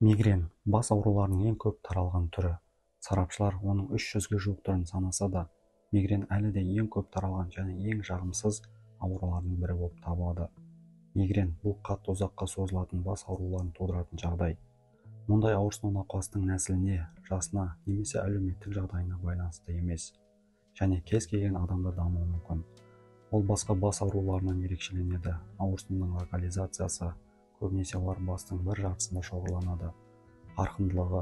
Мигрен – бас ауруларының ең көп таралған түрі. Сарапшылар оның 300-ге жуық түрін санаса да, мигрен әлі де ең көп таралған және ең жағымсыз аурулардың бірі болып табылады. Мигрен – бұл қатты ұзаққа созылатын бас ауруларын тудыратын жағдай. Мұндай ауырсыну науқастың нәсіліне, жасына немесе әлеуметтік жағдайына байланысты емес, және кез келген адамда дамуы мүмкін. Ол басқа бас ауруларынан ерекшеленеді. Ауырсынудың локализациясы көбінесе олар бастың бір жартысында шоғырланады. Қарқындылығы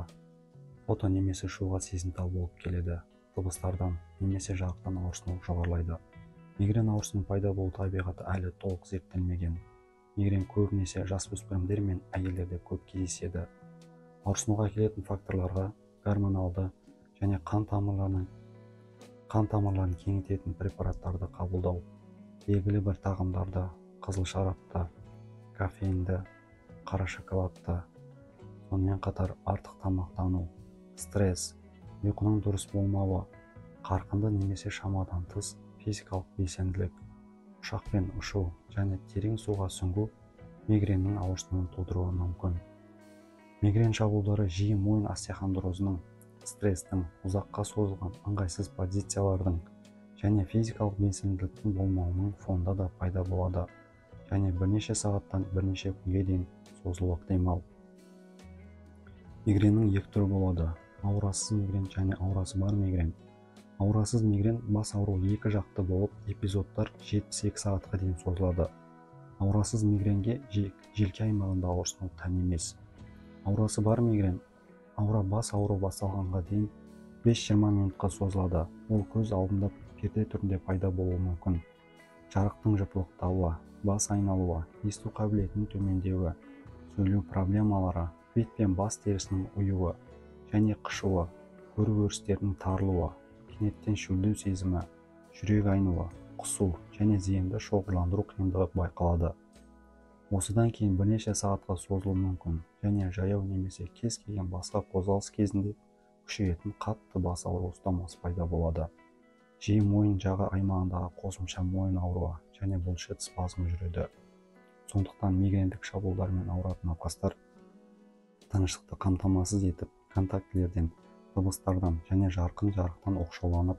фото немесе шуға сезімтал болып келеді. Дыбыстардан немесе жарықтан ауырсыну жоғарылайды. Мигрен ауырсыну пайда болу табиғаты әлі толық зерттелмеген. Мигрен көбінесе жасөспірімдер мен әйелдерде көп кездеседі. Ауырсынуға келетін факторларға гормоналды және қан тамырларын кеңейтетін препараттарды қабылдау, белгілі бір тағамдарды, қызыл шарапты, кофеинді, қара шоколадты, сонымен қатар артық тамақтану, стресс, ұйқының дұрыс болмауы, қарқынды немесе шамадан тыс физикалық белсенділік, ұшақпен ұшу және терең суға сүңгу мигреннің ауырсынуын тудыруы мүмкін. Мигрен шабуылдары жиі мойын остеохондрозының, стресстің, ұзаққа созылған ыңғайсыз позициялардың және физикалық белсенділіктің болмауының фонында да пайда болады, және бірнеше сағаттан бірнеше күнге дейін созылуы ықтимал. Мигреннің екі түрі болады: аурасыз мигрен және аурасы бар мигрен. Аурасыз мигрен бас ауруы екі жақты болып, эпизодтар 72 сағатқа дейін созылады. Аурасыз мигренге желке аймағында ауырсыну тән емес. Аурасы бар мигрен аура бас ауруы басталғанға дейін 5-20 минутқа созылады. Ол көз алдында перде түрінде пайда болуы мүмкін. Жарықтың жыпылықтауы, бас айналуы, есту қабілетінің төмендеуі, сөйлеу проблемалары, бет пен бас терісінің ұюы және қышуы, көру өрістерінің тарылуы, кенеттен шөлдеу сезімі, жүрек айнуы, құсу және зиянды шоғырландыру қиындығы байқалады. Осыдан кейін бірнеше сағатқа созылуы мүмкін және жаяу немесе кез келген басқа қозғалыс кезінде күшейетін қатты бас ауруы ұстамасы пайда болады. Жиі мойын жағы аймағындағы қосымша мойын ауруы және бұлшық спазмы жүреді. Сондықтан мигрендік шабуылдармен ауыратын науқастар тыныштықты қамтамасыз етіп, контактілерден, дыбыстардан және жарықтан оқшауланып,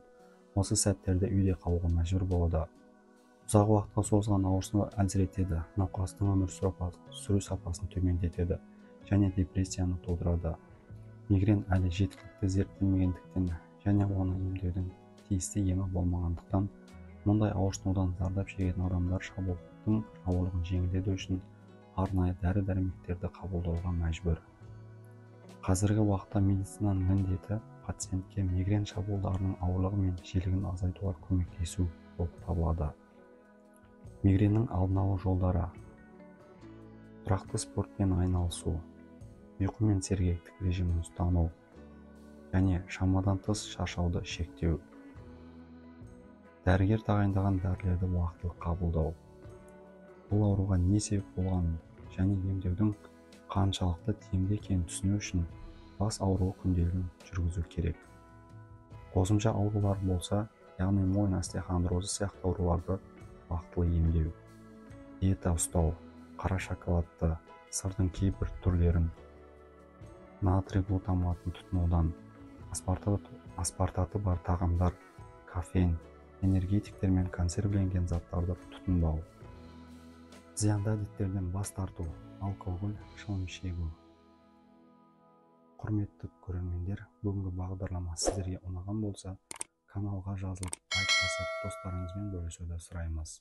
осы сәттерде үйде қалуға мәжбүр болады. Ұзақ уақытқа созылған ауырсыну әлсіретеді, науқастың өмір сүру сапасын төмендетеді және депрессияны тудырады. Мигрен әлі жеткілікті зерттелмегендіктен және оны емдеудің тиісті емі болмағандықтан, мұндай ауырсынудан зардап шегетін адамдар шабуылдың ауырлығын жеңілдету үшін арнайы дәрі-дәрмектерді қабылдауға мәжбүр. Қазіргі уақытта медицинаның міндеті пациентке мигрен шабуылдарының ауырлығы мен жиілігін азайтуға көмектесу болып табылады. Мигреннің алдын алу жолдары: тұрақты спортпен айналысу, ұйқы мен сергектік режимін ұстану және шамадан тыс шаршауды шектеу. Дәрігер тағайындаған дәрілерді уақытылы қабылдау. Бұл ауруға не себеп болғанын және емдеудің қаншалықты тиімді екенін түсіну үшін бас ауруы күнделігін жүргізу керек. Қосымша аурулар болса, яғни мойын остеохондрозы сияқты ауруларды уақытылы емдеу. Диета ұстау, қара шоколадты, сырдың кейбір түрлерін, натрий глутаматын тұтынудан, аспартаты бар тағамдар, кофеин, энергетиктер мен консервіленген заттарды тұтынбау. Зиянды әдеттерден бас тарту, алкоголь, шылым шегу. Құрметті көрермендер, бүгінгі бағдарлама сіздерге ұнаған болса, каналға жазылып, лайк басып, достарыңызбен бөлісуді сұраймыз.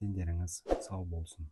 Дендеріңіз сау болсын.